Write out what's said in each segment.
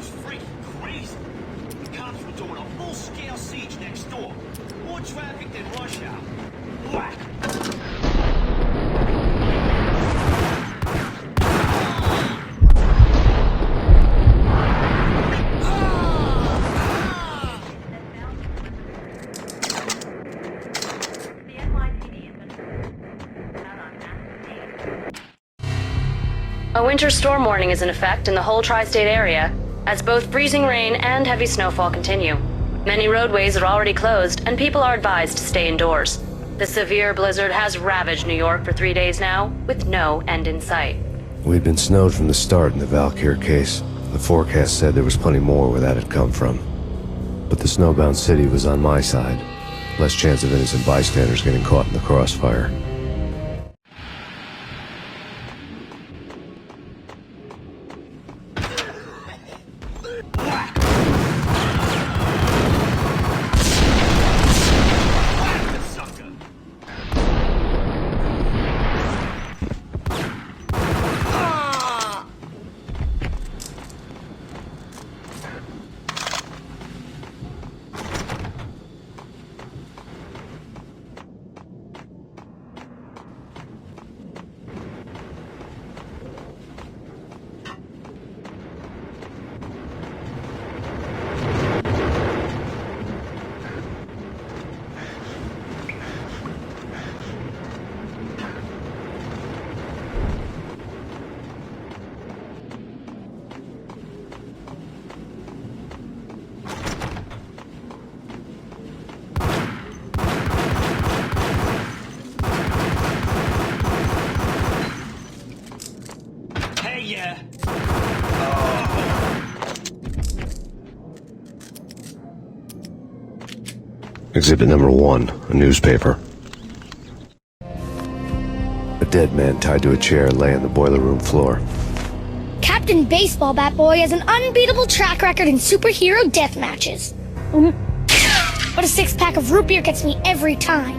was freaking crazy. The cops were doing a full-scale siege next door. More traffic than rush hour. Whack! A winter storm warning is in effect in the whole tri-state area, as both freezing rain and heavy snowfall continue. Many roadways are already closed, and people are advised to stay indoors. The severe blizzard has ravaged New York for 3 days now, with no end in sight. We'd been snowed from the start in the Valkyr case. The forecast said there was plenty more where that had come from. But the snowbound city was on my side. Less chance of innocent bystanders getting caught in the crossfire. Exhibit number 1, a newspaper. A dead man tied to a chair lay on the boiler room floor. Captain Baseball Bat Boy has an unbeatable track record in superhero death matches. But a 6-pack of root beer gets me every time.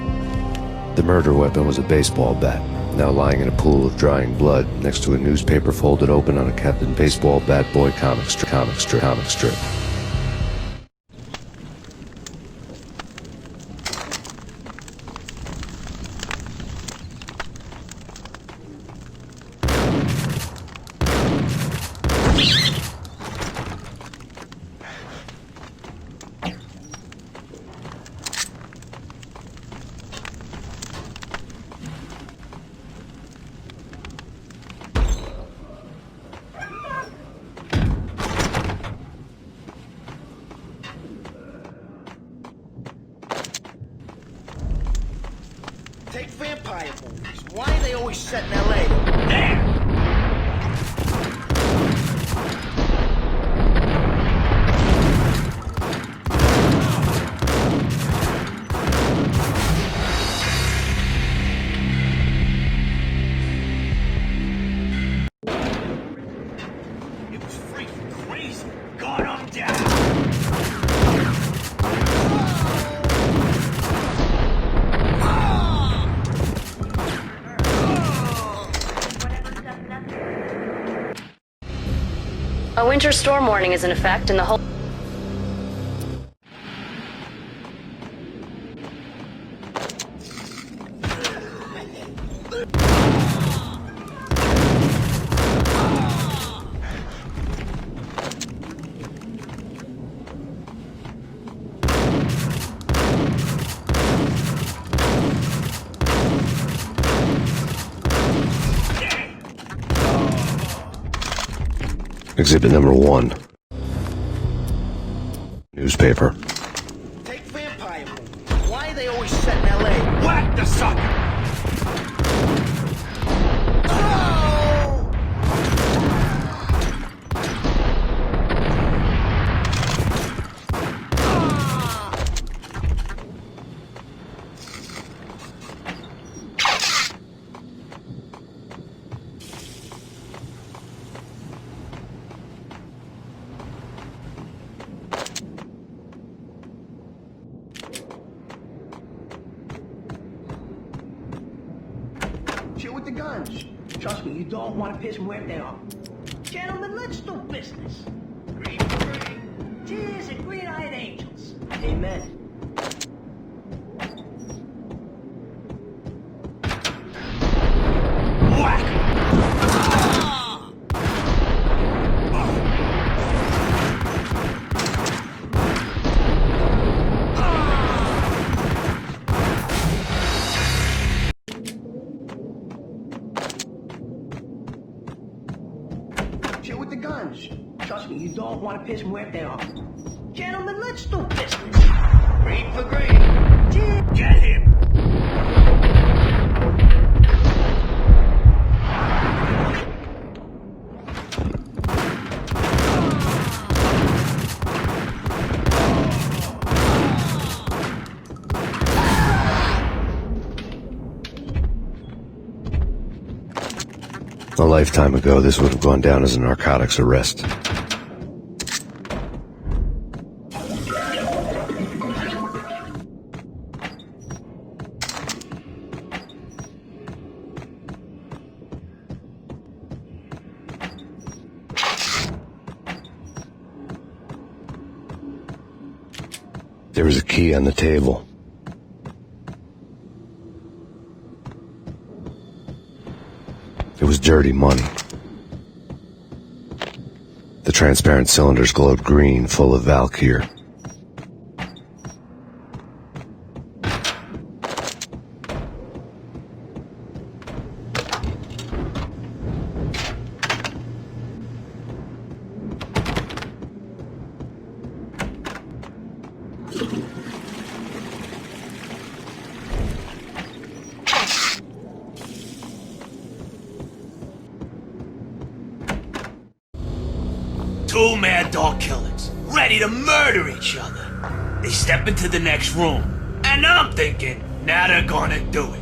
The murder weapon was a baseball bat, now lying in a pool of drying blood next to a newspaper folded open on a Captain Baseball Bat Boy comic strip. Take vampire movies. Why are they always set in L.A.? There! It was freaking crazy. Gun 'em down! A winter storm warning is in effect in the whole... Exhibit number 1, newspaper. Take vampire movies. Why are they always set in L.A.? Whack the sucker! Chill with the guns. Trust me, you don't want to piss them where they are. Gentlemen, let's do business. Green. Tears and green-eyed angels. Amen. Whack! Chill with the guns. Trust me, you don't want to piss Muerte off. Gentlemen, let's do business. Green for green. Get him! A lifetime ago, this would have gone down as a narcotics arrest. There was a key on the table. It was dirty money. The transparent cylinders glowed green, full of Valkyr. Two mad dog killers, ready to murder each other. They step into the next room, and I'm thinking, now they're gonna do it.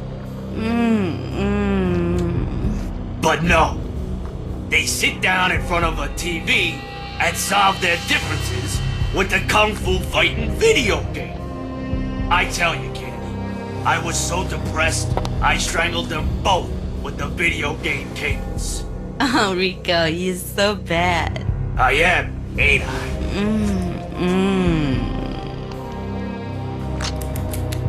But no. They sit down in front of a TV and solve their differences with the Kung Fu fighting video game. I tell you, Candy, I was so depressed, I strangled them both with the video game cables. Oh, Rico, you're so bad. I am, ain't I?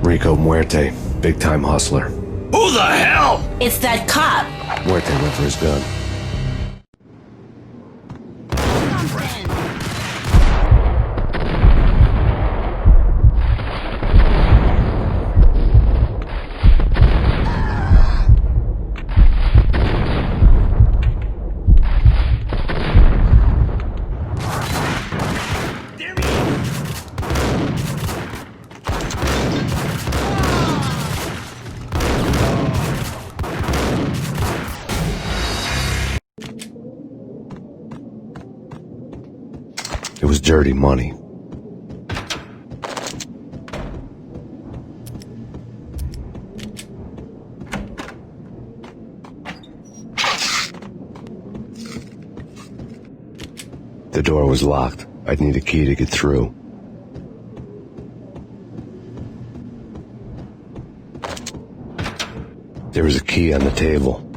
Rico Muerte, big-time hustler. Who the hell? It's that cop. Muerte went for his gun. It was dirty money. The door was locked. I'd need a key to get through. There was a key on the table.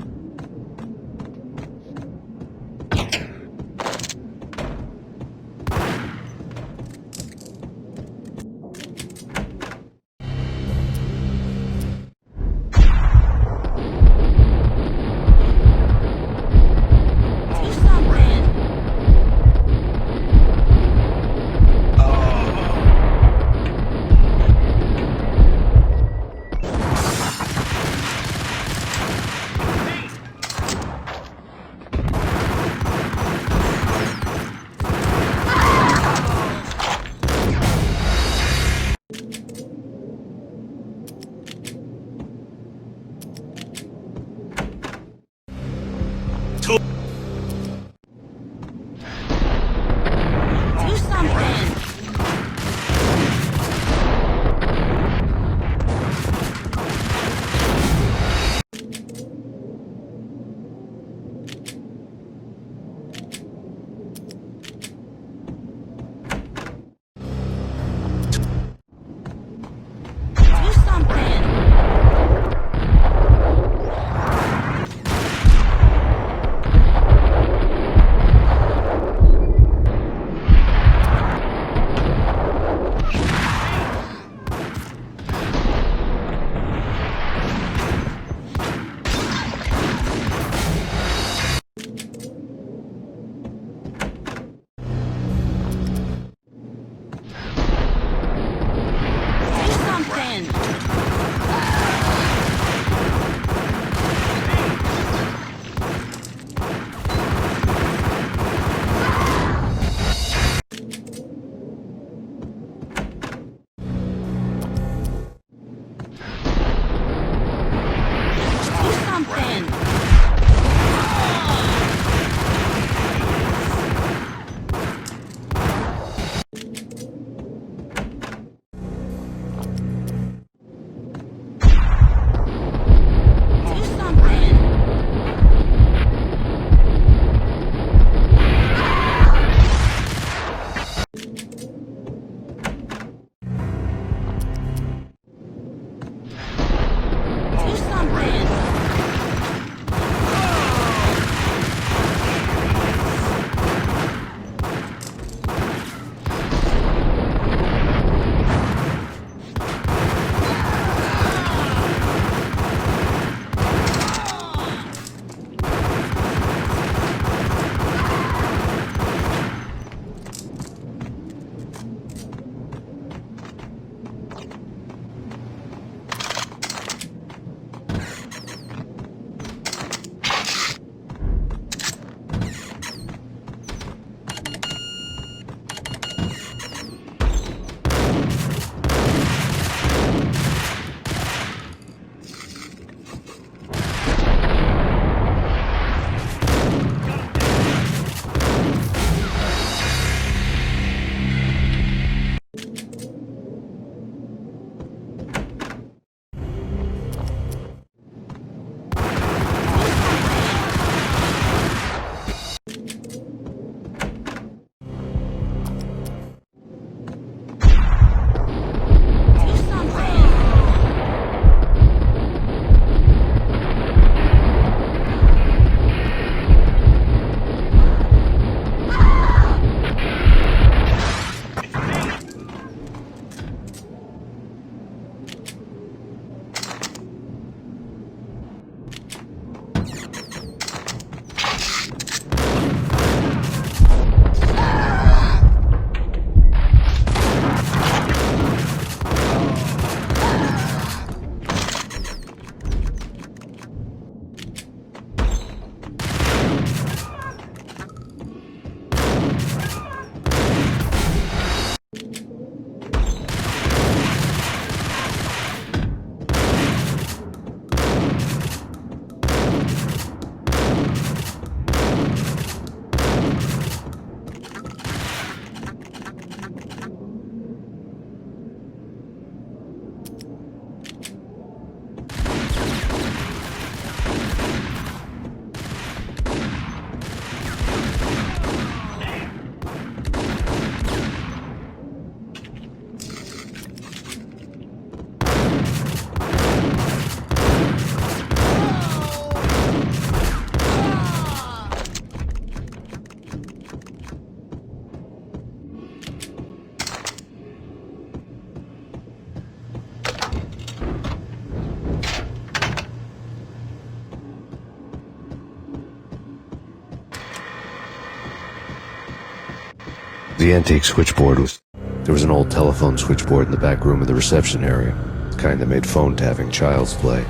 The antique switchboard was... There was an old telephone switchboard in the back room of the reception area, the kind that made phone tapping child's play.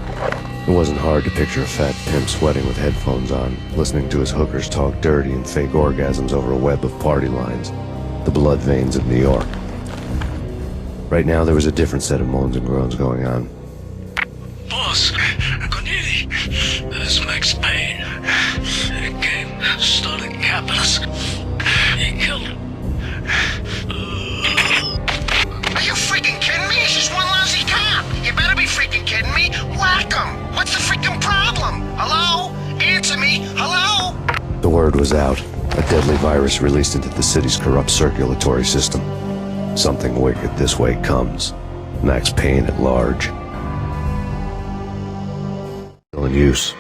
It wasn't hard to picture a fat pimp sweating with headphones on, listening to his hookers talk dirty and fake orgasms over a web of party lines, the blood veins of New York. Right now there was a different set of moans and groans going on. Boss, Cornelia, this is Max Payne. He came, started capping us. He killed him. Are you freaking kidding me? It's just one lousy cop. You better be freaking kidding me. Whack him. What's the freaking problem? Hello? Answer me. Hello? The word was out. A deadly virus released into the city's corrupt circulatory system. Something wicked this way comes. Max Payne at large. Still in use.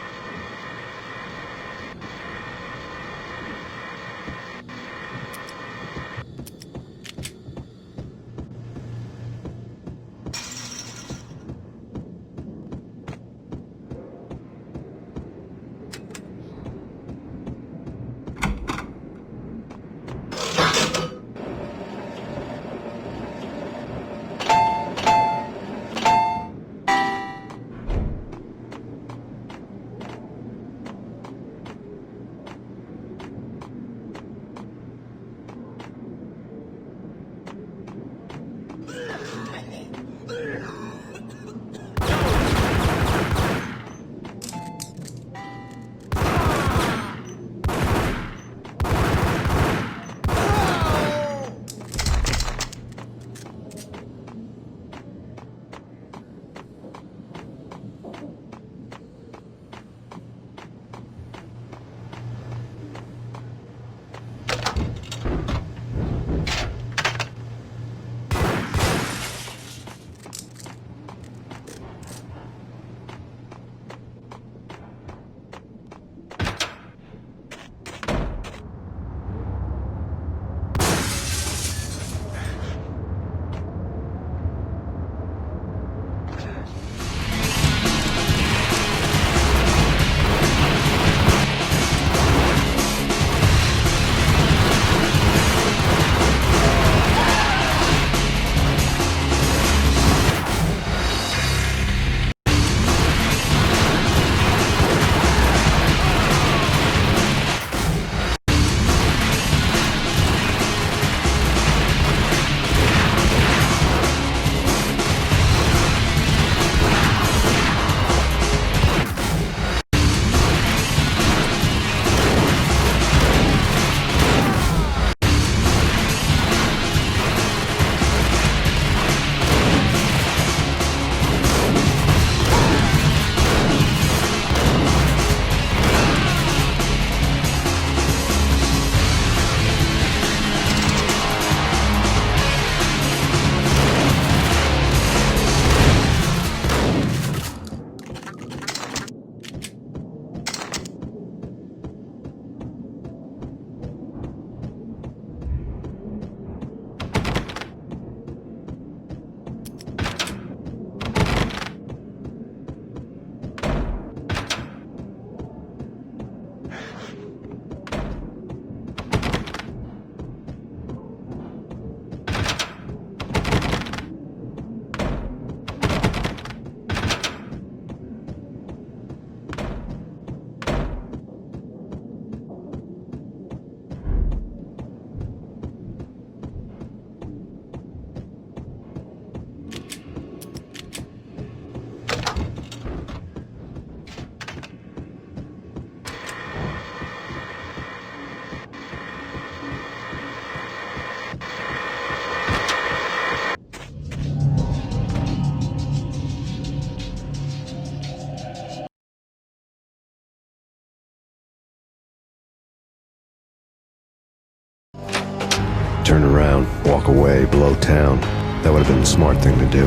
Turn around, walk away, blow town. That would have been the smart thing to do.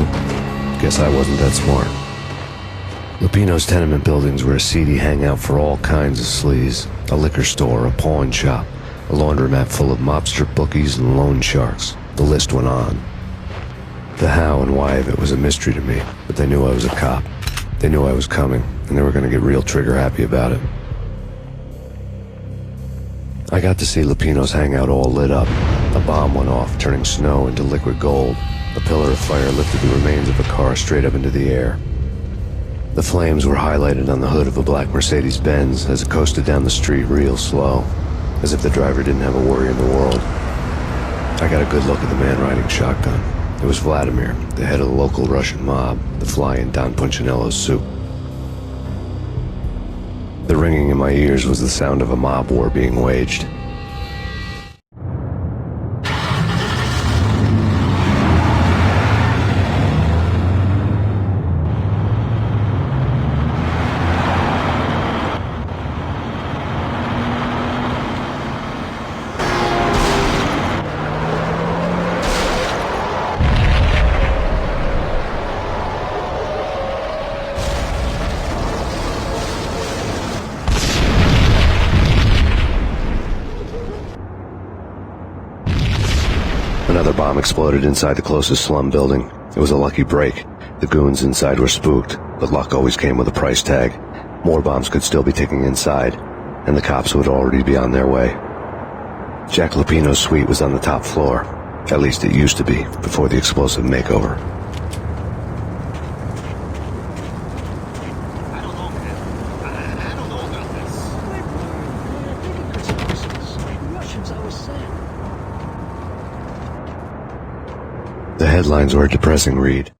Guess I wasn't that smart. Lupino's tenement buildings were a seedy hangout for all kinds of sleaze. A liquor store, a pawn shop, a laundromat full of mobster bookies and loan sharks. The list went on. The how and why of it was a mystery to me, but they knew I was a cop. They knew I was coming, and they were going to get real trigger happy about it. I got to see Lupino's hangout all lit up. A bomb went off, turning snow into liquid gold. A pillar of fire lifted the remains of a car straight up into the air. The flames were highlighted on the hood of a black Mercedes-Benz as it coasted down the street real slow, as if the driver didn't have a worry in the world. I got a good look at the man riding shotgun. It was Vladimir, the head of the local Russian mob, the fly in Don Punchinello's soup. The ringing in my ears was the sound of a mob war being waged. Another bomb exploded inside the closest slum building. It was a lucky break. The goons inside were spooked, but luck always came with a price tag. More bombs could still be ticking inside, and the cops would already be on their way. Jack Lupino's suite was on the top floor. At least it used to be, before the explosive makeover. I don't know, man. I don't know about this. Russians, I was saying. The headlines were a depressing read.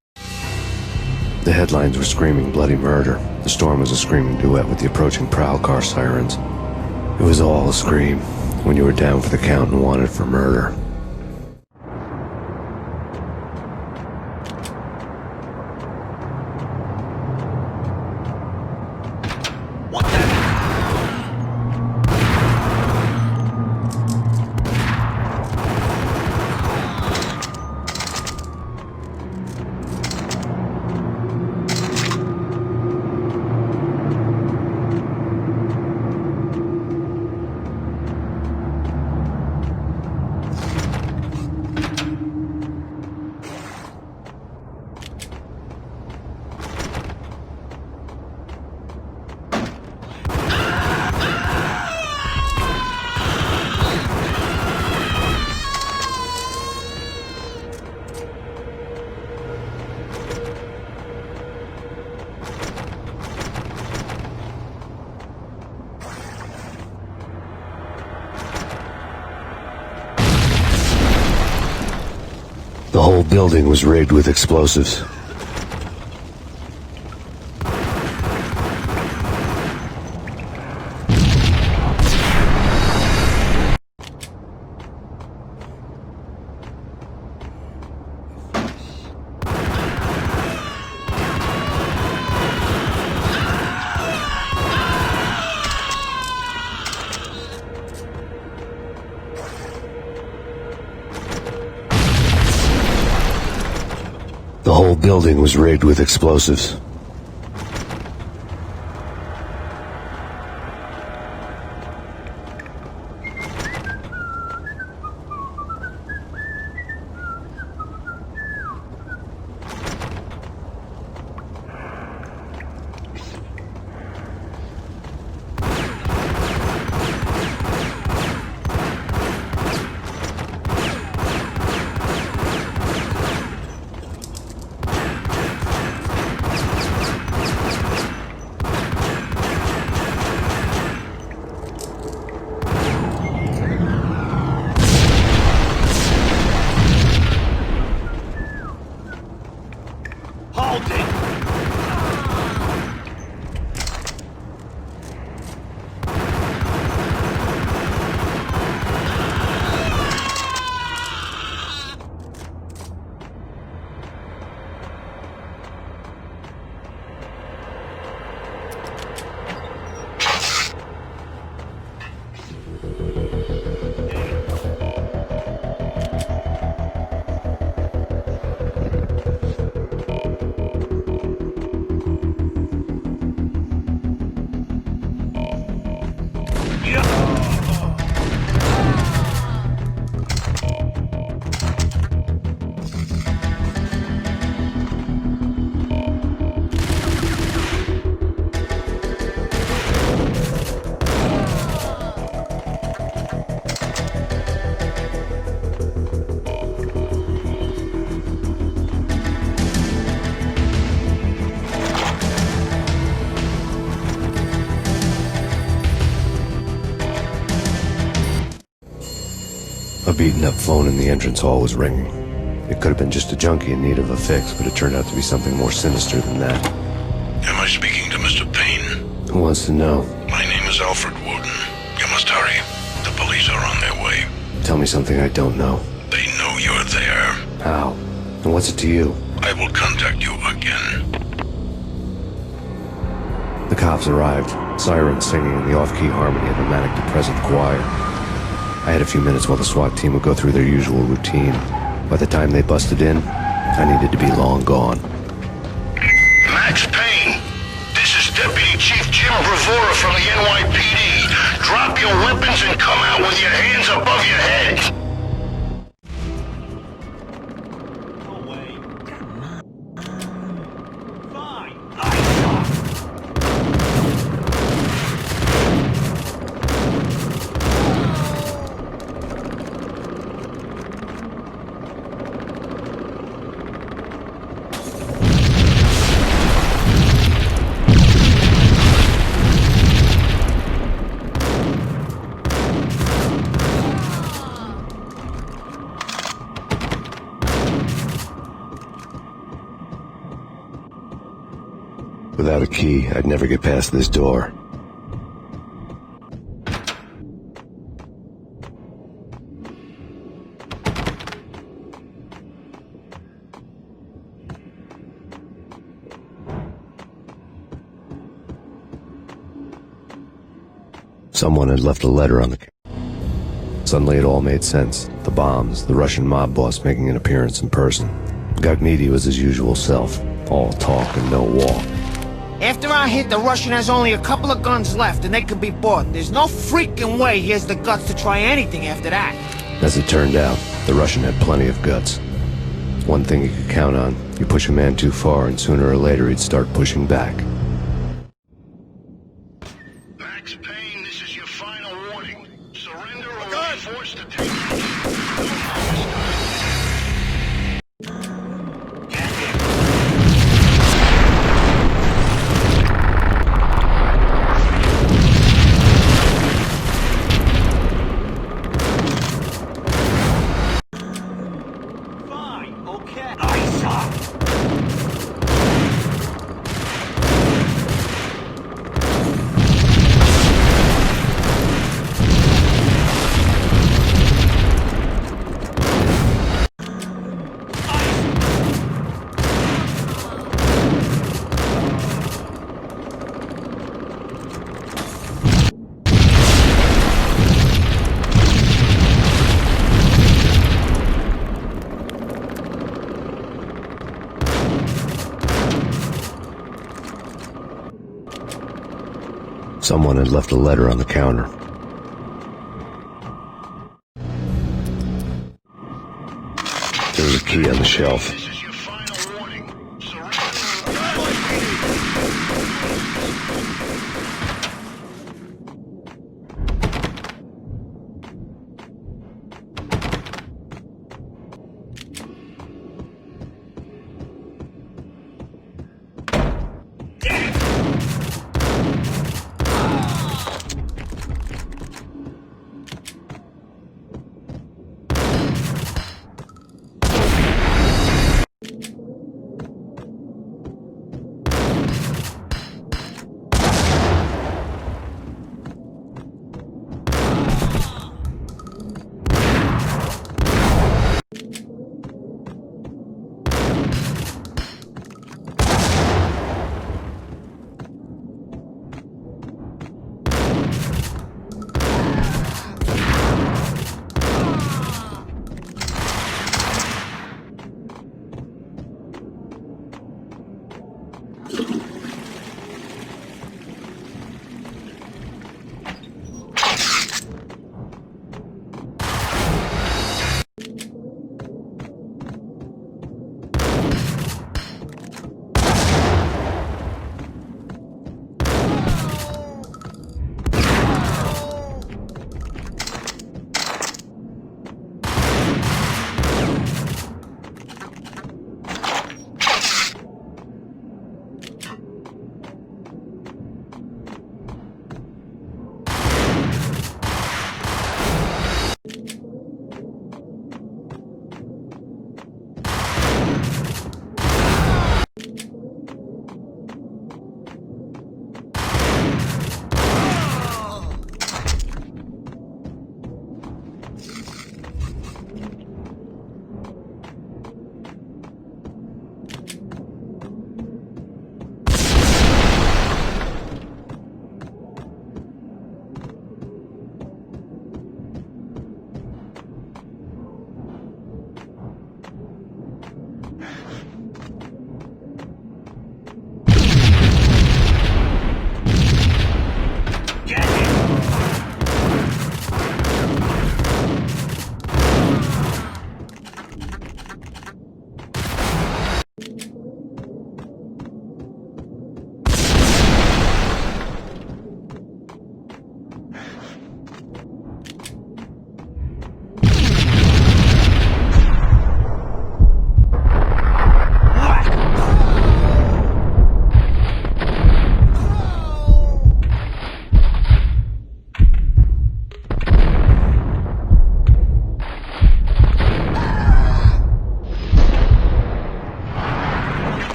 The headlines were screaming bloody murder. The storm was a screaming duet with the approaching prowl car sirens. It was all a scream when you were down for the count and wanted for murder. What the? The whole building was rigged with explosives. The whole building was rigged with explosives. A beaten-up phone in the entrance hall was ringing. It could have been just a junkie in need of a fix, but it turned out to be something more sinister than that. Am I speaking to Mr. Payne? Who wants to know? My name is Alfred Woden. You must hurry. The police are on their way. Tell me something I don't know. They know you're there. How? And what's it to you? I will contact you again. The cops arrived, sirens singing in the off-key harmony of a manic-depressive choir. I had a few minutes while the SWAT team would go through their usual routine. By the time they busted in, I needed to be long gone. Max Payne, this is Deputy Chief Jim Bravura from the NYPD. Drop your weapons and come out with your hands above your head. No way. Fine. Without a key, I'd never get past this door. Someone had left a letter on the counter. Suddenly it all made sense. The bombs, the Russian mob boss making an appearance in person. Gagnidi was his usual self, all talk and no walk. After I hit, the Russian has only a couple of guns left, and they can be bought. There's no freaking way he has the guts to try anything after that. As it turned out, the Russian had plenty of guts. One thing you could count on, you push a man too far and sooner or later he'd start pushing back. Max Payne, this is your final warning. Surrender or we'll be forced to take you. Fine. Okay. Nice shot. Someone had left a letter on the counter. There was a key on the shelf. This is your final warning. Surrender.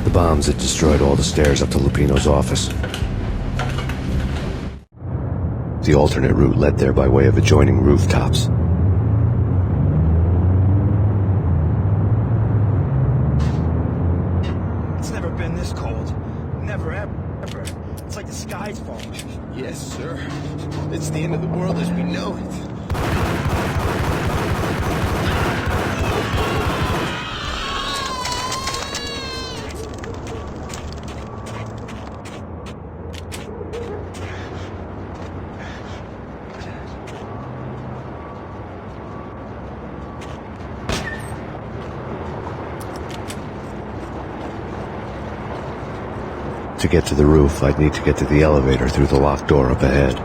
The bombs had destroyed all the stairs up to Lupino's office. The alternate route led there by way of adjoining rooftops. It's never been this cold. Never, ever. It's like the sky's falling. Yes, sir. It's the end of the world as we know it. To get to the roof, I'd need to get to the elevator through the locked door up ahead.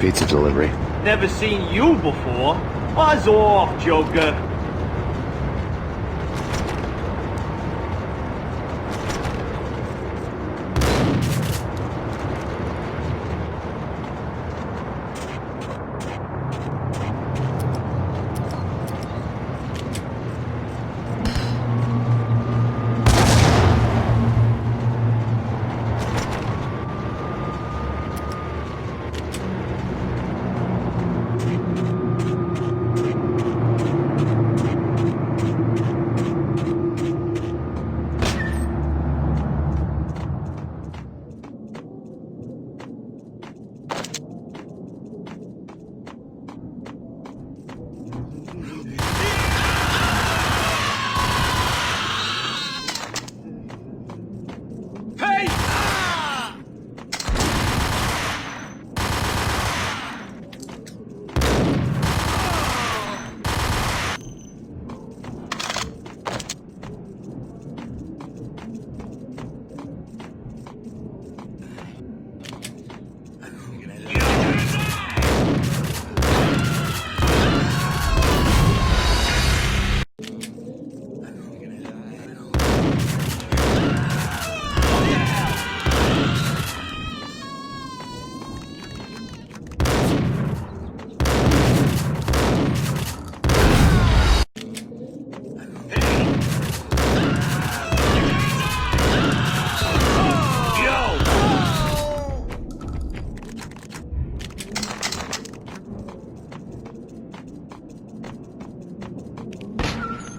Pizza delivery. Never seen you before. Buzz off, Joker.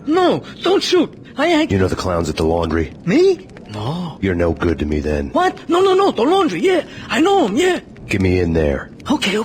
No, don't shoot. I ain't... You know the clowns at the laundry? Me? No. You're no good to me then. What? No, the laundry, yeah. I know him, yeah. Get me in there. Okay.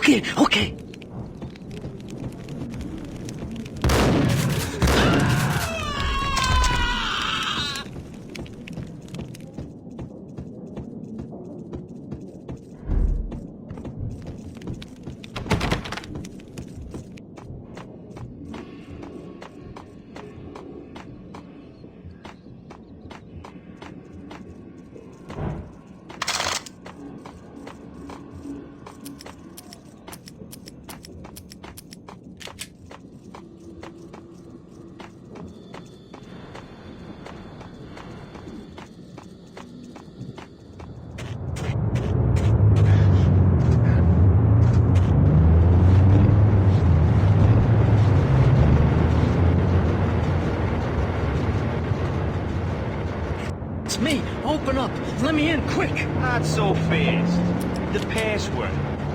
me. Open up. Let me in, quick. Not so fast. The password.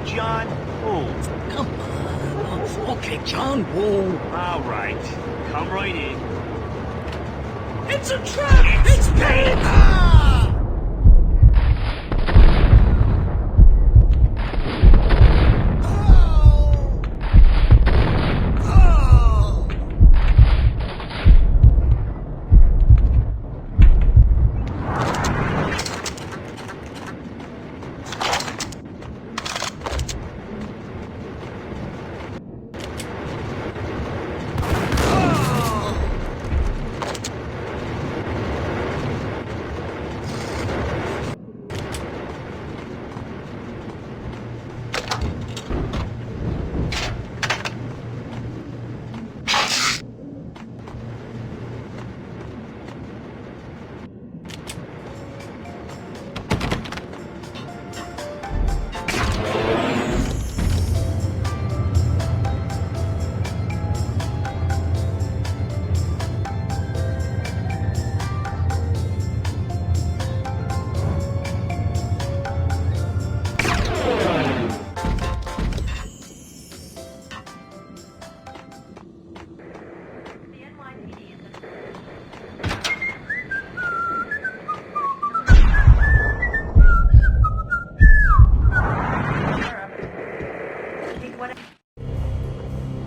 John Woo. Come on. Okay, John Woo. All right. Come right in. It's a trap! It's Payne! Ah!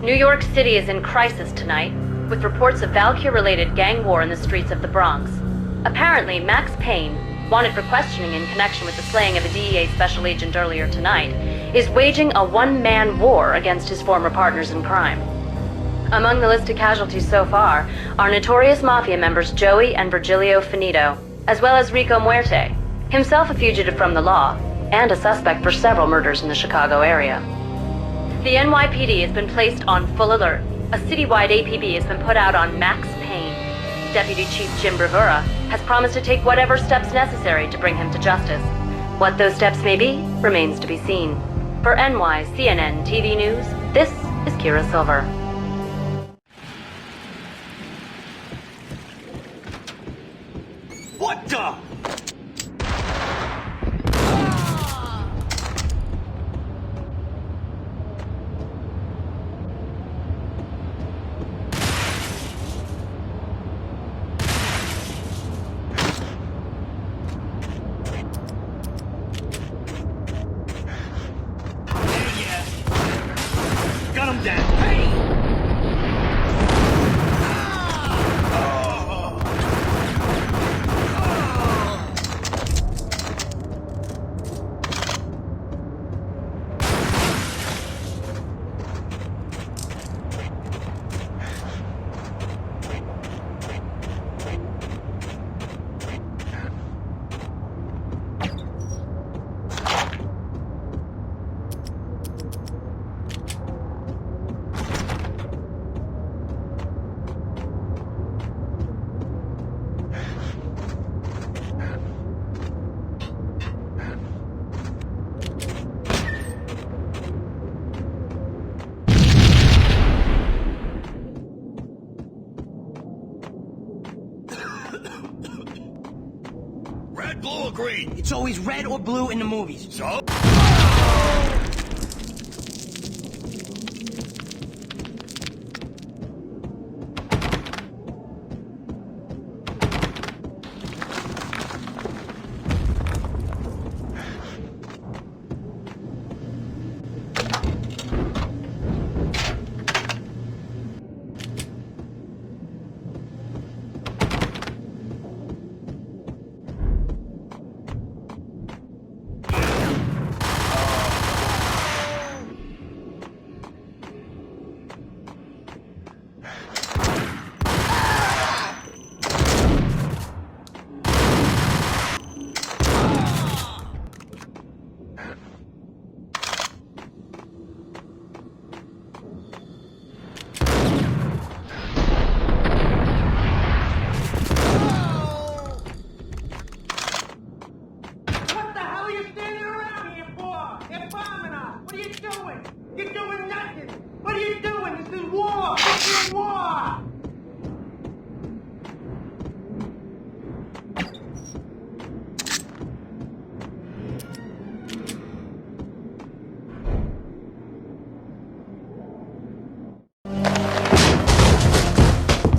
New York City is in crisis tonight, with reports of Valkyr-related gang war in the streets of the Bronx. Apparently, Max Payne, wanted for questioning in connection with the slaying of a DEA special agent earlier tonight, is waging a one-man war against his former partners in crime. Among the listed casualties so far are notorious mafia members Joey and Virgilio Finito, as well as Rico Muerte, himself a fugitive from the law, and a suspect for several murders in the Chicago area. The NYPD has been placed on full alert. A citywide APB has been put out on Max Payne. Deputy Chief Jim Bravura has promised to take whatever steps necessary to bring him to justice. What those steps may be remains to be seen. For NYCNN TV News, this is Kira Silver. What the? Got him down. Red, blue, or green? It's always red or blue in the movies. So?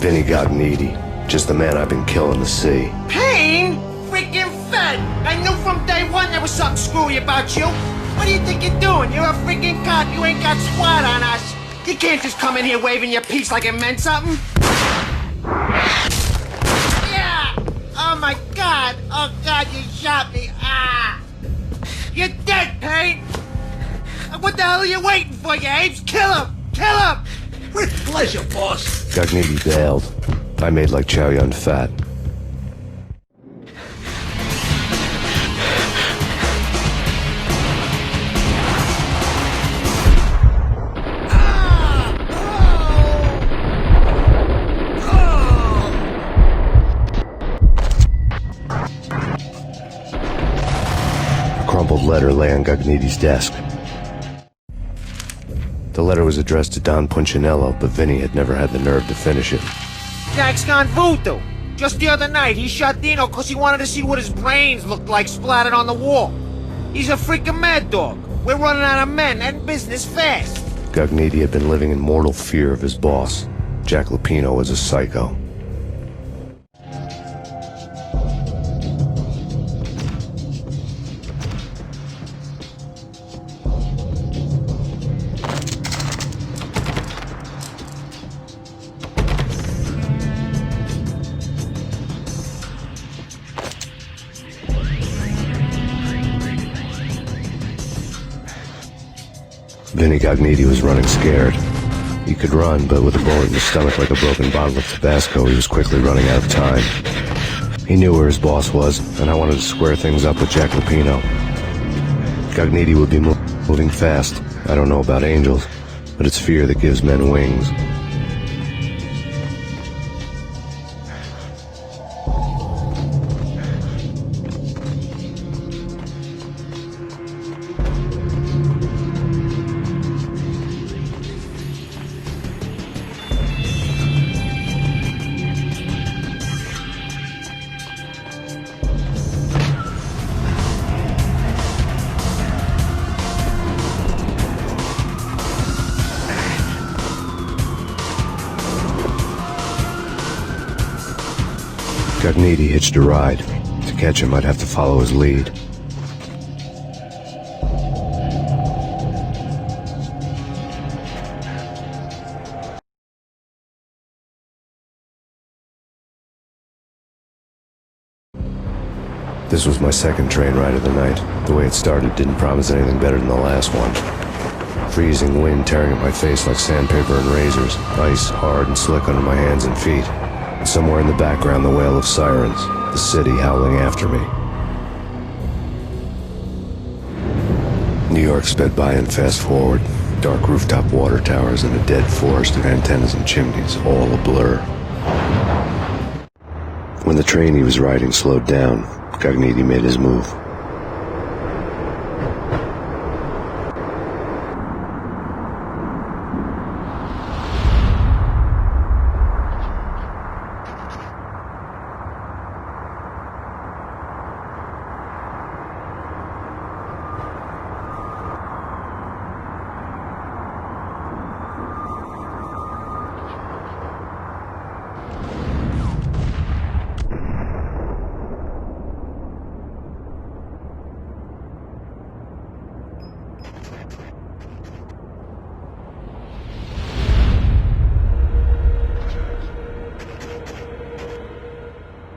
Vinny Gognitti, just the man I've been killing to see. Payne? Freaking fed! I knew from day one there was something screwy about you. What do you think you're doing? You're a freaking cop. You ain't got SWAT on us. You can't just come in here waving your piece like it meant something. Yeah! Oh my God! Oh God, you shot me! Ah! You're dead, Payne! What the hell are you waiting for, you apes? Kill him! Kill him! With pleasure, boss. Gognitti bailed. I made like Chow Yun Fat. A crumpled letter lay on Gognitti's desk. The letter was addressed to Don Punchinello, but Vinny had never had the nerve to finish it. Jack's gone voodoo. Just the other night, he shot Dino because he wanted to see what his brains looked like splattered on the wall. He's a freaking mad dog. We're running out of men and business fast. Gognitti had been living in mortal fear of his boss. Jack Lupino was a psycho. Vinny Gognitti was running scared. He could run, but with a bullet in his stomach like a broken bottle of Tabasco, he was quickly running out of time. He knew where his boss was, and I wanted to square things up with Jack Lupino. Gognitti would be moving fast. I don't know about angels, but it's fear that gives men wings. Gognitti hitched a ride. To catch him, I'd have to follow his lead. This was my second train ride of the night. The way it started didn't promise anything better than the last one. Freezing wind tearing at my face like sandpaper and razors, ice hard and slick under my hands and feet. And somewhere in the background, the wail of sirens, the city howling after me. New York sped by in fast forward. Dark rooftop water towers and a dead forest of antennas and chimneys, all a blur. When the train he was riding slowed down, Gognitti made his move.